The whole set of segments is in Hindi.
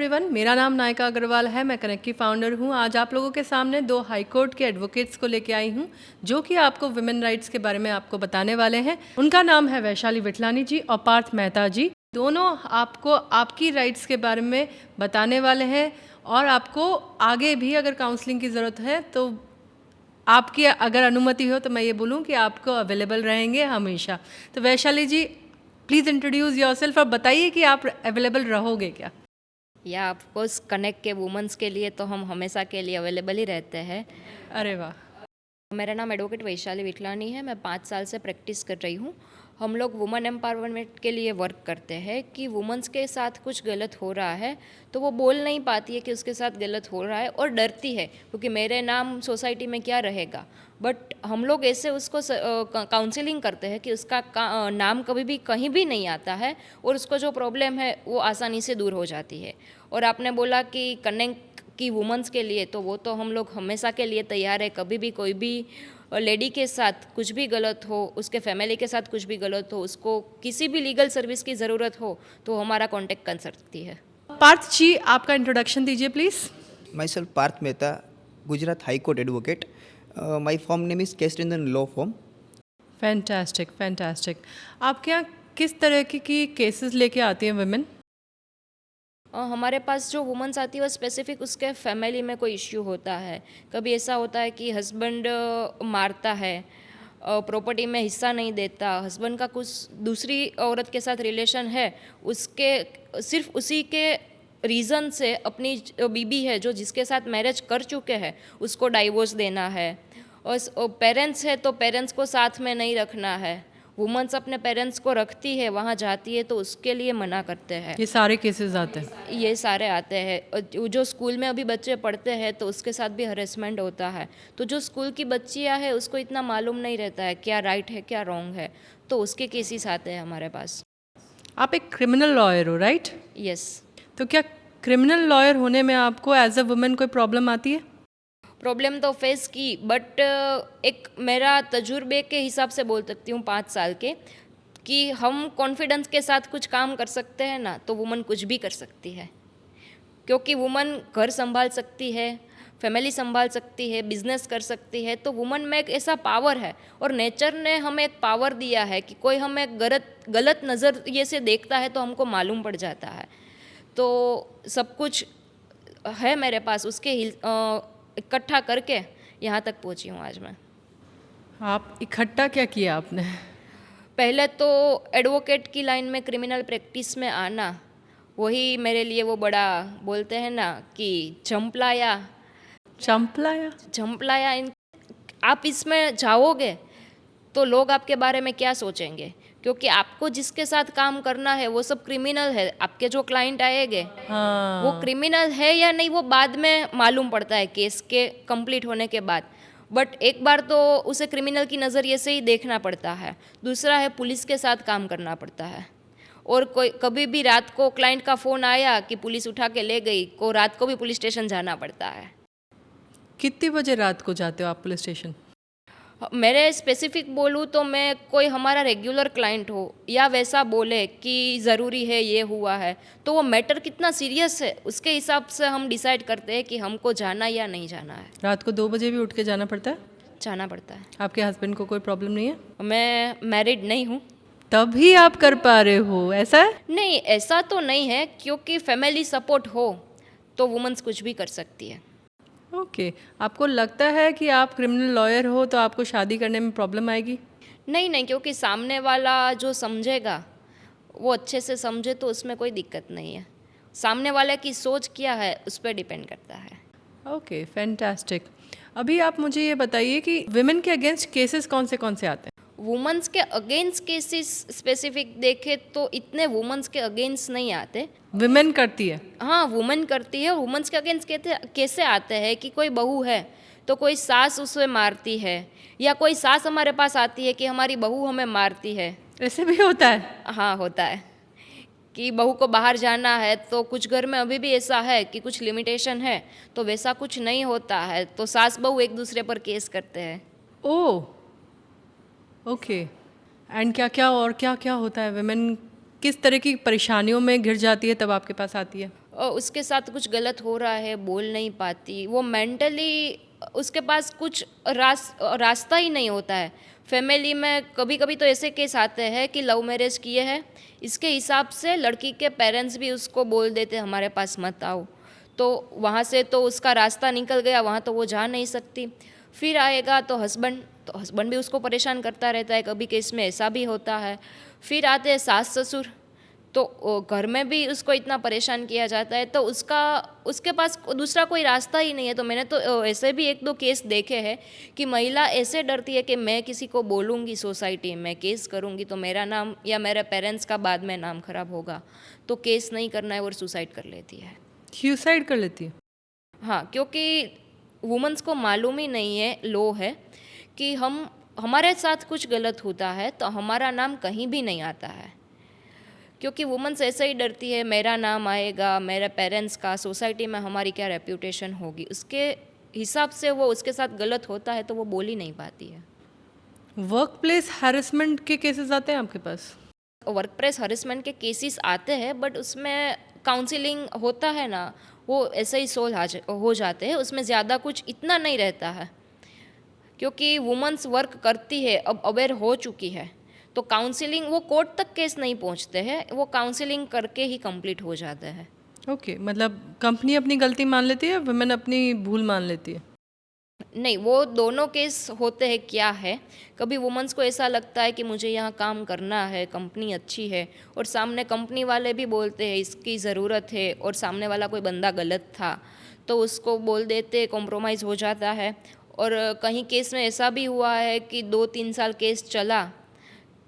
एवरीवन, मेरा नाम नायका अग्रवाल है। मैं कनेक्ट की फाउंडर हूँ। आज आप लोगों के सामने दो हाई कोर्ट के एडवोकेट्स को लेके आई हूँ जो कि आपको वुमेन राइट्स के बारे में आपको बताने वाले हैं। उनका नाम है वैशाली विठलानी जी और पार्थ मेहता जी। दोनों आपको आपकी राइट्स के बारे में बताने वाले हैं और आपको आगे भी अगर काउंसलिंग की ज़रूरत है तो आपकी अगर अनुमति हो तो मैं ये बोलूँ कि आपको अवेलेबल रहेंगे हमेशा। तो वैशाली जी, प्लीज़ इंट्रोड्यूस योरसेल्फ और बताइए कि आप अवेलेबल रहोगे क्या। या ऑफकोर्स कनेक्ट के वुमेंस के लिए तो हम हमेशा के लिए अवेलेबल ही रहते हैं। अरे वाह। मेरा नाम एडवोकेट वैशाली विठलानी है। मैं 5 साल से प्रैक्टिस कर रही हूँ। हम लोग वुमेन एम्पावरमेंट के लिए वर्क करते हैं कि वुमेंस के साथ कुछ गलत हो रहा है तो वो बोल नहीं पाती है कि उसके साथ गलत हो रहा है और डरती है क्योंकि मेरे नाम सोसाइटी में क्या रहेगा। बट हम लोग ऐसे उसको काउंसलिंग करते हैं कि उसका नाम कभी भी कहीं भी नहीं आता है और उसको जो प्रॉब्लम है वो आसानी से दूर हो जाती है। और आपने बोला कि कनेक्ट की वुमेंस के लिए, तो वो तो हम लोग हमेशा के लिए तैयार है। कभी भी कोई भी लेडी के साथ कुछ भी गलत हो, उसके फैमिली के साथ कुछ भी गलत हो, उसको किसी भी लीगल सर्विस की ज़रूरत हो तो हमारा कांटेक्ट कर सकती है। पार्थ जी, आपका इंट्रोडक्शन दीजिए please. Myself Parth Mehta, Gujarat High Court Advocate. My firm name is Kestrindhan Law Firm. Fantastic fantastic. आपके यहाँ किस तरह की केसेस लेके आती हैं वुमेन? हमारे पास जो वुमेंस आती है वो स्पेसिफिक उसके फैमिली में कोई इश्यू होता है। कभी ऐसा होता है कि हस्बैंड मारता है, प्रॉपर्टी में हिस्सा नहीं देता, हस्बैंड का कुछ दूसरी औरत के साथ रिलेशन है, उसके सिर्फ उसी के रीज़न से अपनी बीबी है जो जिसके साथ मैरिज कर चुके हैं उसको डाइवोर्स देना है। और पेरेंट्स है तो पेरेंट्स को साथ में नहीं रखना है। वुमेंस अपने पेरेंट्स को रखती है, वहाँ जाती है तो उसके लिए मना करते हैं। ये सारे केसेस आते हैं। ये सारे आते हैं। जो स्कूल में अभी बच्चे पढ़ते हैं तो उसके साथ भी हरेसमेंट होता है। तो जो स्कूल की बच्चियाँ हैं उसको इतना मालूम नहीं रहता है क्या राइट है क्या रॉन्ग है, तो उसके केसेस आते हैं हमारे पास। आप एक क्रिमिनल लॉयर हो, राइट? यस। तो क्या क्रिमिनल लॉयर होने में आपको एज अ वुमेन कोई प्रॉब्लम आती है? प्रॉब्लम तो फेस की, बट एक मेरा तजुर्बे के हिसाब से बोल सकती हूँ 5 साल के, कि हम कॉन्फिडेंस के साथ कुछ काम कर सकते हैं ना तो वुमन कुछ भी कर सकती है। क्योंकि वुमन घर संभाल सकती है, फैमिली संभाल सकती है, बिजनेस कर सकती है। तो वुमन में एक ऐसा पावर है और नेचर ने हमें एक पावर दिया है कि कोई हमें गलत नज़रिए से देखता है तो हमको मालूम पड़ जाता है। तो सब कुछ है मेरे पास, उसके इकट्ठा करके यहाँ तक पहुँची हूँ आज मैं। आप इकट्ठा क्या किया आपने? पहले तो एडवोकेट की लाइन में क्रिमिनल प्रैक्टिस में आना, वही मेरे लिए वो बड़ा बोलते हैं ना कि चंपलाया। आप इसमें जाओगे तो लोग आपके बारे में क्या सोचेंगे, क्योंकि आपको जिसके साथ काम करना है वो सब क्रिमिनल है। आपके जो क्लाइंट आएंगे वो क्रिमिनल है या नहीं वो बाद में मालूम पड़ता है केस के कंप्लीट होने के बाद। बट एक बार तो उसे क्रिमिनल की नज़रिए से ही देखना पड़ता है। दूसरा है पुलिस के साथ काम करना पड़ता है। और कोई कभी भी रात को क्लाइंट का फ़ोन आया कि पुलिस उठा के ले गई, को रात को भी पुलिस स्टेशन जाना पड़ता है। कितनी बजे रात को जाते हो आप पुलिस स्टेशन? मेरे स्पेसिफिक बोलूँ तो मैं कोई हमारा रेगुलर क्लाइंट हो या वैसा बोले कि ज़रूरी है ये हुआ है, तो वो मैटर कितना सीरियस है उसके हिसाब से हम डिसाइड करते हैं कि हमको जाना या नहीं जाना है। रात को 2 बजे भी उठ के जाना पड़ता है? जाना पड़ता है। आपके हस्बैंड को कोई प्रॉब्लम नहीं है? मैं मैरिड नहीं हूँ। तभी आप कर पा रहे हो, ऐसा है? नहीं, ऐसा तो नहीं है, क्योंकि फैमिली सपोर्ट हो तो वुमेन्स कुछ भी कर सकती है। ओके। आपको लगता है कि आप क्रिमिनल लॉयर हो तो आपको शादी करने में प्रॉब्लम आएगी? नहीं, क्योंकि सामने वाला जो समझेगा वो अच्छे से समझे तो उसमें कोई दिक्कत नहीं है। सामने वाले की सोच क्या है उस पर डिपेंड करता है। Okay, fantastic. अभी आप मुझे ये बताइए कि विमेन के अगेंस्ट केसेस कौन से आते हैं? वुमेंस के अगेंस्ट केसेस स्पेसिफिक देखे तो इतने वुमेंस के अगेंस्ट नहीं आते। विमेन करती है? हाँ, वुमेन करती है। वुमेंस के अगेंस्ट कैसे आते हैं कि कोई बहू है तो कोई सास उसे मारती है, या कोई सास हमारे पास आती है कि हमारी बहू हमें मारती है। ऐसे भी होता है? हाँ, होता है कि बहू को बाहर जाना है तो कुछ घर में अभी भी ऐसा है कि कुछ लिमिटेशन है, तो वैसा कुछ नहीं होता है तो सास बहू एक दूसरे पर केस करते हैं। ओह, ओके। एंड क्या क्या होता है? विमेन किस तरह की परेशानियों में घिर जाती है तब आपके पास आती है? उसके साथ कुछ गलत हो रहा है, बोल नहीं पाती, वो मेंटली उसके पास कुछ रास्ता ही नहीं होता है। फैमिली में कभी कभी तो ऐसे केस आते हैं कि लव मैरिज किए हैं, इसके हिसाब से लड़की के पेरेंट्स भी उसको बोल देते हमारे पास मत आओ, तो वहाँ से तो उसका रास्ता निकल गया, वहाँ तो वो जा नहीं सकती। फिर आएगा तो हस्बैंड भी उसको परेशान करता रहता है, कभी केस में ऐसा भी होता है। फिर आते हैं सास ससुर, तो घर में भी उसको इतना परेशान किया जाता है, तो उसके पास दूसरा कोई रास्ता ही नहीं है। तो मैंने तो ऐसे भी एक दो केस देखे हैं कि महिला ऐसे डरती है कि मैं किसी को बोलूँगी सोसाइटी में, केस करूँगी तो मेरा नाम या मेरे पेरेंट्स का बाद में नाम खराब होगा, तो केस नहीं करना है और सुसाइड कर लेती है। सुसाइड कर लेती है? हाँ, क्योंकि वुमेंस को मालूम ही नहीं है, लो है कि हमारे साथ कुछ गलत होता है तो हमारा नाम कहीं भी नहीं आता है, क्योंकि वुमेंस ऐसे ही डरती है मेरा नाम आएगा, मेरे पेरेंट्स का, सोसाइटी में हमारी क्या रेप्यूटेशन होगी, उसके हिसाब से वो उसके साथ गलत होता है तो वो बोल ही नहीं पाती है। वर्क प्लेस हैरेसमेंट के केसेस आते हैं आपके पास? वर्क प्लेस हरेसमेंट के केसेस आते हैं, बट उसमें काउंसलिंग होता है ना, वो ऐसे ही सोल्व हो जाते हैं, उसमें ज़्यादा कुछ इतना नहीं रहता है, क्योंकि वुमेंस वर्क करती है, अब अवेयर हो चुकी है, तो काउंसलिंग वो कोर्ट तक केस नहीं पहुंचते हैं, वो काउंसलिंग करके ही कंप्लीट हो जाते हैं। ओके, मतलब कंपनी अपनी गलती मान लेती है, वुमेन अपनी भूल मान लेती है? नहीं, वो दोनों केस होते हैं। क्या है, कभी वुमेंस को ऐसा लगता है कि मुझे यहाँ काम करना है, कंपनी अच्छी है, और सामने कंपनी वाले भी बोलते हैं इसकी ज़रूरत है, और सामने वाला कोई बंदा गलत था तो उसको बोल देते, कॉम्प्रोमाइज़ हो जाता है। और कहीं केस में ऐसा भी हुआ है कि 2-3 साल केस चला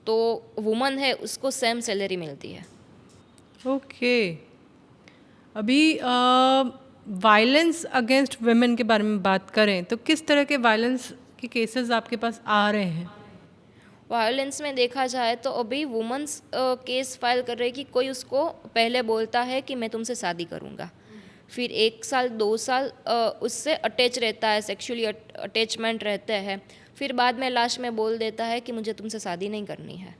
तो वुमन है उसको सेम सैलरी मिलती है। ओके, अभी वायलेंस अगेंस्ट वुमेन के बारे में बात करें तो किस तरह के वायलेंस के केसेस आपके पास आ रहे हैं? वायलेंस में देखा जाए तो अभी वुमेंस केस फाइल कर रही कि कोई उसको पहले बोलता है कि मैं तुमसे शादी करूँगा, फिर 1 साल 2 साल उससे अटैच रहता है, सेक्सुअली अटैचमेंट रहते हैं, फिर बाद में लास्ट में बोल देता है कि मुझे तुमसे शादी नहीं करनी है।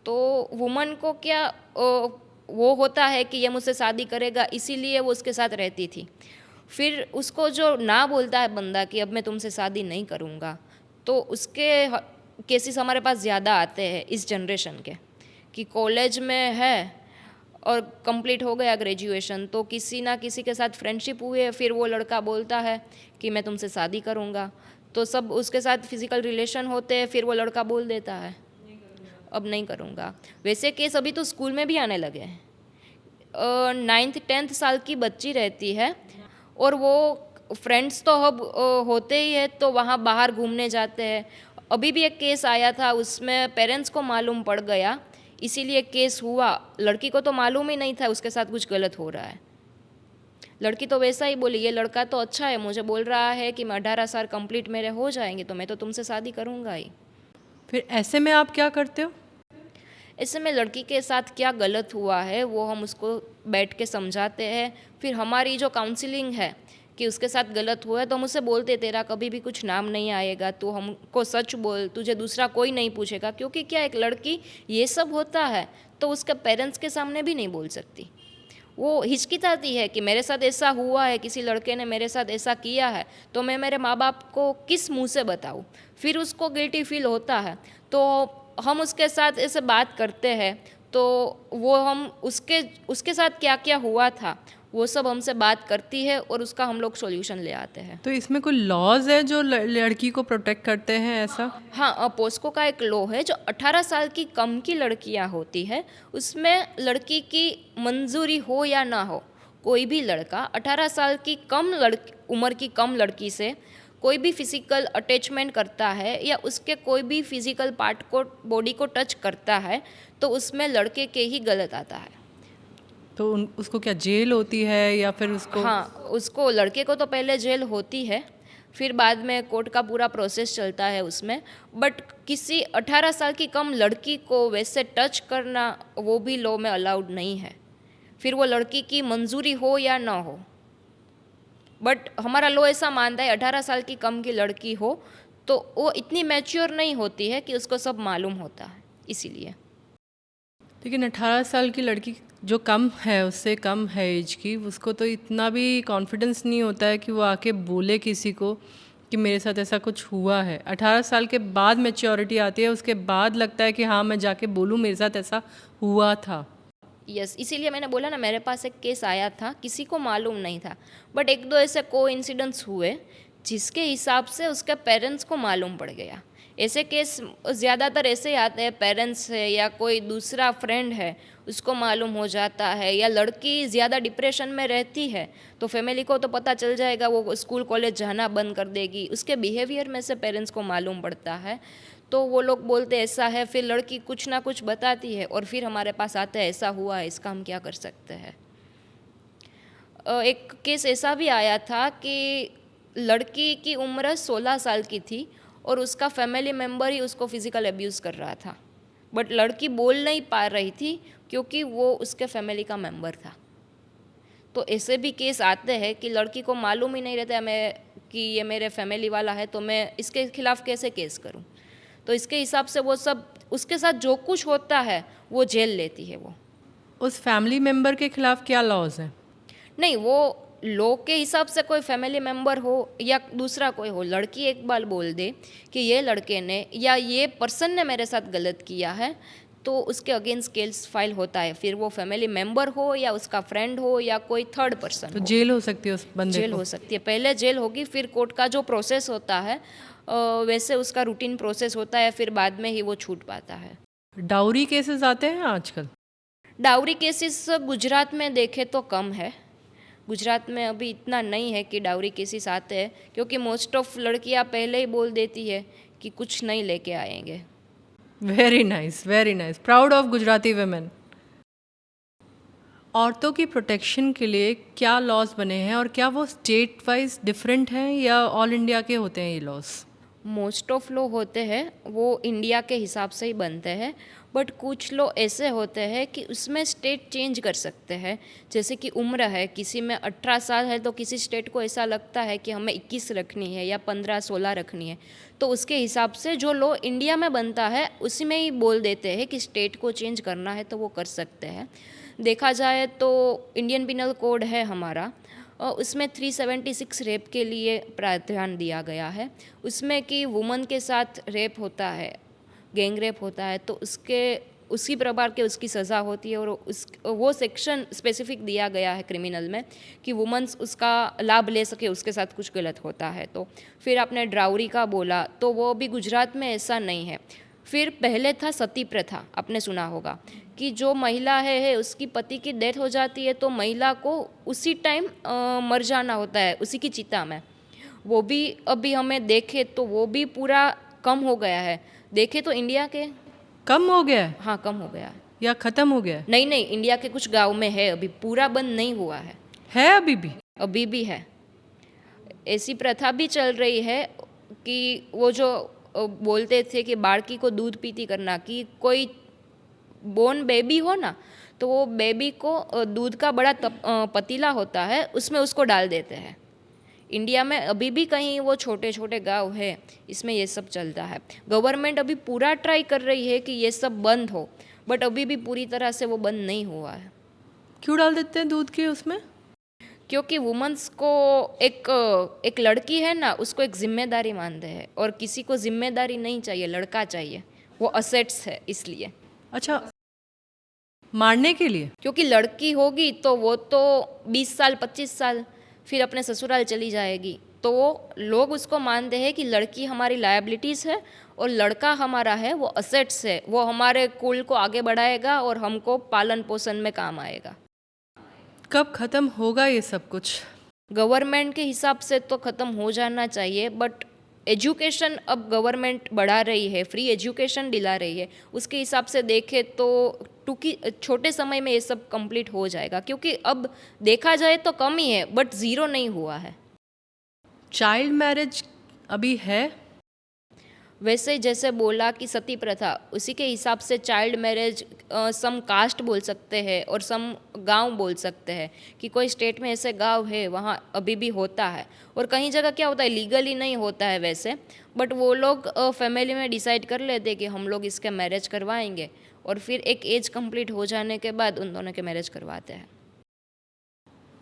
तो वुमन को क्या वो होता है कि ये मुझसे शादी करेगा, इसीलिए वो उसके साथ रहती थी। फिर उसको जो ना बोलता है बंदा कि अब मैं तुमसे शादी नहीं करूँगा, तो उसके केसेस हमारे पास ज़्यादा आते हैं इस जनरेशन के, कि कॉलेज में है और कंप्लीट हो गया ग्रेजुएशन, तो किसी ना किसी के साथ फ्रेंडशिप हुई, फिर वो लड़का बोलता है कि मैं तुमसे शादी करूँगा, तो सब उसके साथ फिजिकल रिलेशन होते हैं, फिर वो लड़का बोल देता है अब नहीं करूँगा। वैसे केस अभी तो स्कूल में भी आने लगे हैं। 9th-10th साल की बच्ची रहती है और वो फ्रेंड्स तो अब होते ही है, तो वहाँ बाहर घूमने जाते हैं। अभी भी एक केस आया था, उसमें पेरेंट्स को मालूम पड़ गया, इसीलिए केस हुआ। लड़की को तो मालूम ही नहीं था उसके साथ कुछ गलत हो रहा है। लड़की तो वैसा ही बोली, ये लड़का तो अच्छा है, मुझे बोल रहा है कि मैं 18 साल कंप्लीट मेरे हो जाएंगे तो मैं तो तुमसे शादी करूँगा ही। फिर ऐसे में आप क्या करते हो? ऐसे में लड़की के साथ क्या गलत हुआ है वो हम उसको बैठ के समझाते हैं। फिर हमारी जो काउंसलिंग है कि उसके साथ गलत हुआ है तो हम उसे बोलते तेरा कभी भी कुछ नाम नहीं आएगा, तू हमको सच बोल, तुझे दूसरा कोई नहीं पूछेगा। क्योंकि क्या, एक लड़की ये सब होता है तो उसके पेरेंट्स के सामने भी नहीं बोल सकती, वो हिचकिचाती है कि मेरे साथ ऐसा हुआ है, किसी लड़के ने मेरे साथ ऐसा किया है, तो मैं मेरे माँ बाप को किस मुंह से बताऊँ। फिर उसको गिल्टी फील होता है, तो हम उसके साथ ऐसे बात करते हैं, तो वो हम उसके साथ क्या क्या हुआ था वो सब हमसे बात करती है और उसका हम लोग सॉल्यूशन ले आते हैं। तो इसमें कोई लॉज है जो लड़की को प्रोटेक्ट करते हैं ऐसा? हाँ, पोस्को का एक लॉ है जो 18 साल की कम की लड़कियां होती है, उसमें लड़की की मंजूरी हो या ना हो, कोई भी लड़का 18 साल की उम्र की कम लड़की से कोई भी फिजिकल अटैचमेंट करता है या उसके कोई भी फिजिकल पार्ट को, बॉडी को टच करता है, तो उसमें लड़के के ही गलत आता है। तो उसको क्या जेल होती है या फिर उसको? हाँ, उसको, लड़के को तो पहले जेल होती है, फिर बाद में कोर्ट का पूरा प्रोसेस चलता है उसमें। बट किसी 18 साल की कम लड़की को वैसे टच करना वो भी लॉ में अलाउड नहीं है, फिर वो लड़की की मंजूरी हो या ना हो। बट हमारा लॉ ऐसा मानता है 18 साल की कम की लड़की हो तो वो इतनी मैच्योर नहीं होती है कि उसको सब मालूम होता है, इसीलिए। लेकिन 18 साल की लड़की जो कम है, उससे कम है एज की, उसको तो इतना भी कॉन्फिडेंस नहीं होता है कि वो आके बोले किसी को कि मेरे साथ ऐसा कुछ हुआ है। 18 साल के बाद मैच्योरिटी आती है, उसके बाद लगता है कि हाँ मैं जाके बोलूँ मेरे साथ ऐसा हुआ था। यस, इसीलिए मैंने बोला ना, मेरे पास एक केस आया था, किसी को मालूम नहीं था, बट एक दो ऐसे कोइंसिडेंस हुए जिसके हिसाब से उसके पेरेंट्स को मालूम पड़ गया। ऐसे केस ज़्यादातर ऐसे ही आते हैं, पेरेंट्स है या कोई दूसरा फ्रेंड है उसको मालूम हो जाता है, या लड़की ज़्यादा डिप्रेशन में रहती है तो फैमिली को तो पता चल जाएगा, वो स्कूल कॉलेज जाना बंद कर देगी, उसके बिहेवियर में से पेरेंट्स को मालूम पड़ता है, तो वो लोग बोलते ऐसा है, फिर लड़की कुछ ना कुछ बताती है और फिर हमारे पास आते हैं ऐसा हुआ है, इसका हम क्या कर सकते हैं। एक केस ऐसा भी आया था कि लड़की की उम्र 16 साल की थी और उसका फैमिली मेम्बर ही उसको फिज़िकल अब्यूज़ कर रहा था, बट लड़की बोल नहीं पा रही थी क्योंकि वो उसके फैमिली का मेम्बर था। तो ऐसे भी केस आते हैं कि लड़की को मालूम ही नहीं रहता है मैं कि ये मेरे फैमिली वाला है, तो मैं इसके खिलाफ़ कैसे केस करूं। तो इसके हिसाब से वो सब, उसके साथ जो कुछ होता है वो झेल लेती है वो। उस फैमिली मेम्बर के खिलाफ क्या लॉज हैं? नहीं, वो लॉ के हिसाब से कोई फैमिली मेम्बर हो या दूसरा कोई हो, लड़की एक बार बोल दे कि ये लड़के ने या ये पर्सन ने मेरे साथ गलत किया है, तो उसके अगेंस्ट केस फाइल होता है, फिर वो फैमिली मेम्बर हो या उसका फ्रेंड हो या कोई थर्ड पर्सन तो हो। जेल हो सकती है उस बंदे जेल को? हो सकती है, पहले जेल होगी, फिर कोर्ट का जो प्रोसेस होता है वैसे उसका रूटीन प्रोसेस होता है, फिर बाद में ही वो छूट पाता है। डाउरी केसेस आते हैं आजकल? डाउरी केसेस गुजरात में देखे तो कम है, गुजरात में अभी इतना नहीं है कि डाउरी केसेस आते हैं, क्योंकि मोस्ट ऑफ लड़कियां पहले ही बोल देती है कि कुछ नहीं लेके आएंगे। Very nice, very nice, proud of Gujarati women. औरतों की प्रोटेक्शन के लिए क्या लॉज बने हैं और क्या वो स्टेट वाइज डिफरेंट हैं या ऑल इंडिया के होते हैं ये लॉज? मोस्ट ऑफ लॉ होते हैं वो इंडिया के हिसाब से ही बनते हैं, बट कुछ लॉ ऐसे होते हैं कि उसमें स्टेट चेंज कर सकते हैं। जैसे कि उम्र है, किसी में 18 साल है तो किसी स्टेट को ऐसा लगता है कि हमें 21 रखनी है या 15-16 रखनी है, तो उसके हिसाब से जो लॉ इंडिया में बनता है उसी में ही बोल देते हैं कि स्टेट को चेंज करना है तो वो कर सकते हैं। देखा जाए तो इंडियन पिनल कोड है हमारा, उसमें 376 रेप के लिए प्रावधान दिया गया है, उसमें कि वुमन के साथ रेप होता है, गैंग रेप होता है, तो उसके उसी प्रकार के उसकी सज़ा होती है, और वो सेक्शन स्पेसिफिक दिया गया है क्रिमिनल में कि वुमन्स उसका लाभ ले सके, उसके साथ कुछ गलत होता है तो। फिर आपने ड्राउरी का बोला, तो वो भी गुजरात में ऐसा नहीं है। फिर पहले था सती प्रथा, आपने सुना होगा कि जो महिला है उसकी पति की डेथ हो जाती है तो महिला को उसी टाइम मर जाना होता है उसी की चिता में। वो भी अभी हमें देखे तो वो भी पूरा कम हो गया है। देखे तो इंडिया के कम हो गया है हाँ कम हो गया है। या खत्म हो गया है? नहीं नहीं, इंडिया के कुछ गांव में है, अभी पूरा बंद नहीं हुआ है अभी भी? अभी भी है। ऐसी प्रथा भी चल रही है कि वो जो बोलते थे कि बालकी को दूध पीती करना, कि कोई बोर्न बेबी हो ना तो वो बेबी को दूध का बड़ा पतीला होता है उसमें उसको डाल देते हैं। इंडिया में अभी भी कहीं वो छोटे छोटे गांव है, इसमें ये सब चलता है। गवर्नमेंट अभी पूरा ट्राई कर रही है कि ये सब बंद हो, बट अभी भी पूरी तरह से वो बंद नहीं हुआ है। क्यों डाल देते हैं दूध के उसमें? क्योंकि वुमेंस को एक लड़की है ना, उसको एक जिम्मेदारी मानते हैं, और किसी को जिम्मेदारी नहीं चाहिए, लड़का चाहिए, वो असेट्स है इसलिए। अच्छा, मारने के लिए? क्योंकि लड़की होगी तो वो तो 20 साल 25 साल फिर अपने ससुराल चली जाएगी, तो वो लोग उसको मानते हैं कि लड़की हमारी लायबिलिटीज़ है और लड़का हमारा है वो असेट्स है, वो हमारे कुल को आगे बढ़ाएगा और हमको पालन पोषण में काम आएगा। कब ख़त्म होगा ये सब कुछ? गवर्नमेंट के हिसाब से तो ख़त्म हो जाना चाहिए, बट एजुकेशन अब गवर्नमेंट बढ़ा रही है, फ्री एजुकेशन दिला रही है, उसके हिसाब से देखें तो छोटे समय में ये सब कंप्लीट हो जाएगा। क्योंकि अब देखा जाए तो कम ही है, बट ज़ीरो नहीं हुआ है। चाइल्ड मैरिज अभी है? वैसे जैसे बोला कि सती प्रथा, उसी के हिसाब से चाइल्ड मैरिज सम कास्ट बोल सकते हैं और सम गांव बोल सकते हैं कि कोई स्टेट में ऐसे गांव है वहाँ अभी भी होता है, और कहीं जगह क्या होता है लीगली नहीं होता है वैसे, बट वो लोग फैमिली में डिसाइड कर लेते हैं कि हम लोग इसके मैरिज करवाएंगे, और फिर एक एज कंप्लीट हो जाने के बाद उन दोनों के मैरिज करवाते हैं।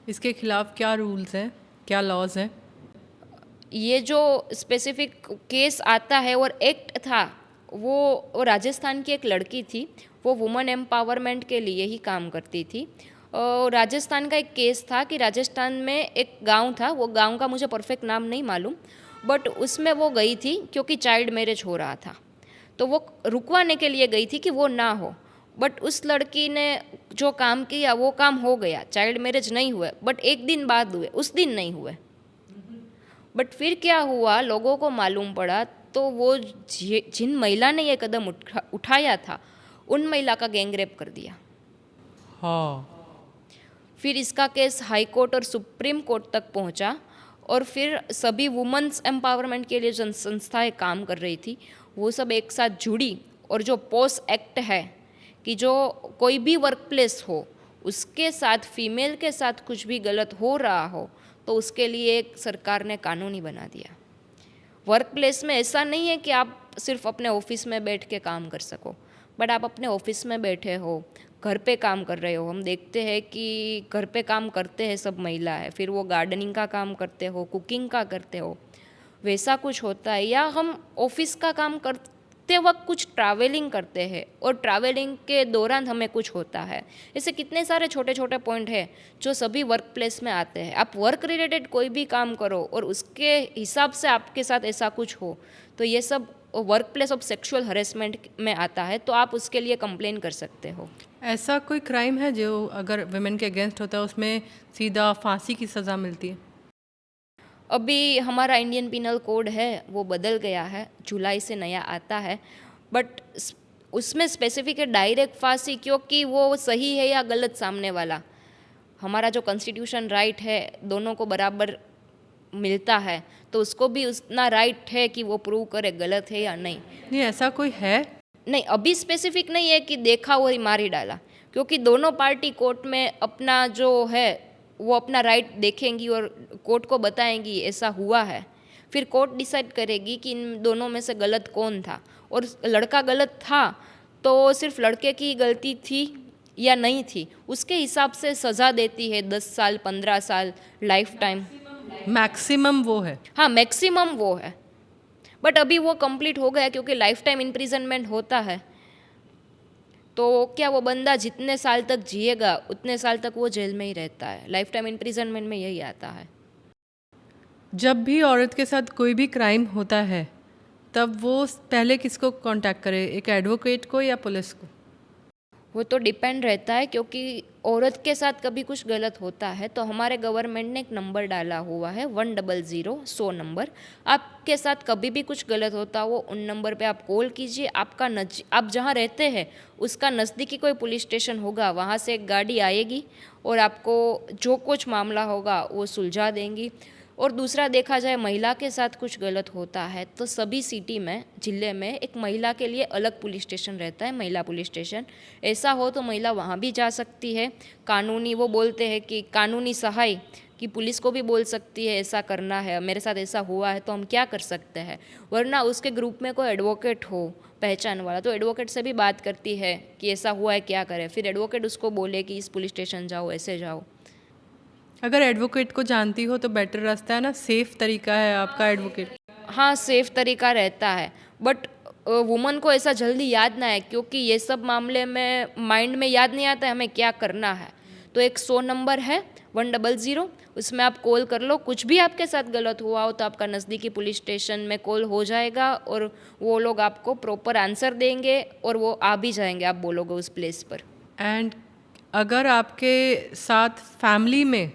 इसके खिलाफ क्या रूल्स हैं, क्या लॉज हैं? ये जो स्पेसिफिक केस आता है और एक्ट था, वो राजस्थान की एक लड़की थी, वो वुमेन एम्पावरमेंट के लिए ही काम करती थी। राजस्थान का एक केस था कि राजस्थान में एक गांव था, वो गांव का मुझे परफेक्ट नाम नहीं मालूम, बट उसमें वो गई थी क्योंकि चाइल्ड मैरिज हो रहा था, तो वो रुकवाने के लिए गई थी कि वो ना हो। बट उस लड़की ने जो काम किया वो काम हो गया, चाइल्ड मैरिज नहीं हुए, बट एक दिन बाद हुए, उस दिन नहीं हुए। बट फिर क्या हुआ, लोगों को मालूम पड़ा, तो वो जिन महिला ने ये कदम उठाया था उन महिला का गैंगरेप कर दिया। हाँ। फिर इसका केस हाई कोर्ट और सुप्रीम कोर्ट तक पहुंचा, और फिर सभी वुमेन्स एम्पावरमेंट के लिए जो संस्थाएं काम कर रही थी वो सब एक साथ जुड़ी, और जो पोस एक्ट है कि जो कोई भी वर्क प्लेस हो उसके साथ फीमेल के साथ कुछ भी गलत हो रहा हो तो उसके लिए एक सरकार ने कानूनी बना दिया। वर्क प्लेस में ऐसा नहीं है कि आप सिर्फ अपने ऑफिस में बैठ के काम कर सको, बट आप अपने ऑफिस में बैठे हो, घर पे काम कर रहे हो, हम देखते हैं कि घर पे काम करते हैं सब महिला है, फिर वो गार्डनिंग का काम करते हो, कुकिंग का करते हो, वैसा कुछ होता है, या हम ऑफिस का काम करते वक्त कुछ ट्रैवलिंग करते हैं और ट्रैवलिंग के दौरान हमें कुछ होता है। ऐसे कितने सारे छोटे छोटे पॉइंट हैं जो सभी वर्क प्लेस में आते हैं। आप वर्क रिलेटेड कोई भी काम करो और उसके हिसाब से आपके साथ ऐसा कुछ हो तो ये सब work place of sexual harassment में आता है, तो आप उसके लिए कंप्लेन कर सकते हो। ऐसा कोई क्राइम है जो अगर वुमेन के अगेंस्ट होता है उसमें सीधा फांसी की सज़ा मिलती है? अभी हमारा इंडियन पिनल कोड है वो बदल गया है, जुलाई से नया आता है, बट उसमें स्पेसिफिक है डायरेक्ट फांसी, क्योंकि वो सही है या गलत सामने वाला, हमारा जो कॉन्स्टिट्यूशन राइट है दोनों को बराबर मिलता है, तो उसको भी उतना राइट है कि वो प्रूव करे गलत है या नहीं। नहीं, ऐसा कोई है? नहीं, अभी स्पेसिफिक नहीं है कि देखा वो ही मार ही डाला, क्योंकि दोनों पार्टी कोर्ट में अपना जो है वो अपना राइट देखेंगी और कोर्ट को बताएंगी ऐसा हुआ है, फिर कोर्ट डिसाइड करेगी कि इन दोनों में से गलत कौन था, और लड़का गलत था तो सिर्फ लड़के की गलती थी या नहीं थी, उसके हिसाब से सज़ा देती है 10 साल 15 साल लाइफ टाइम। मैक्सिमम वो है? हाँ, मैक्सिमम वो है, बट अभी वो कंप्लीट हो गया क्योंकि लाइफ टाइम इम्प्रिजनमेंट होता है, तो क्या वो बंदा जितने साल तक जिएगा उतने साल तक वो जेल में ही रहता है। लाइफ टाइम इम्प्रिजनमेंट में यही आता है। जब भी औरत के साथ कोई भी क्राइम होता है तब वो पहले किसको कांटेक्ट करे, एक एडवोकेट को या पुलिस को? वो तो डिपेंड रहता है, क्योंकि औरत के साथ कभी कुछ गलत होता है तो हमारे गवर्नमेंट ने एक नंबर डाला हुआ है 100 नंबर। आपके साथ कभी भी कुछ गलत होता हो उन नंबर पे आप कॉल कीजिए। आप जहाँ रहते हैं उसका नज़दीकी कोई पुलिस स्टेशन होगा, वहाँ से एक गाड़ी आएगी और आपको जो कुछ मामला होगा वो सुलझा देंगी। और दूसरा देखा जाए महिला के साथ कुछ गलत होता है तो सभी सिटी में ज़िले में एक महिला के लिए अलग पुलिस स्टेशन रहता है, महिला पुलिस स्टेशन। ऐसा हो तो महिला वहाँ भी जा सकती है। कानूनी वो बोलते हैं कि कानूनी सहाय कि पुलिस को भी बोल सकती है ऐसा करना है, मेरे साथ ऐसा हुआ है तो हम क्या कर सकते हैं। वरना उसके ग्रुप में कोई एडवोकेट हो पहचान वाला तो एडवोकेट से भी बात करती है कि ऐसा हुआ है क्या करें, फिर एडवोकेट उसको बोले कि इस पुलिस स्टेशन जाओ, ऐसे जाओ। अगर एडवोकेट को जानती हो तो बेटर रास्ता है ना, सेफ तरीका है आपका एडवोकेट। हाँ, सेफ तरीका रहता है, बट वुमन को ऐसा जल्दी याद ना है, क्योंकि ये सब मामले में माइंड में याद नहीं आता है हमें क्या करना है। तो एक 100 नंबर है 100, उसमें आप कॉल कर लो। कुछ भी आपके साथ गलत हुआ हो तो आपका नज़दीकी पुलिस स्टेशन में कॉल हो जाएगा और वो लोग आपको प्रॉपर आंसर देंगे और वो आ भी जाएंगे, आप बोलोगे उस प्लेस पर। एंड अगर आपके साथ फैमिली में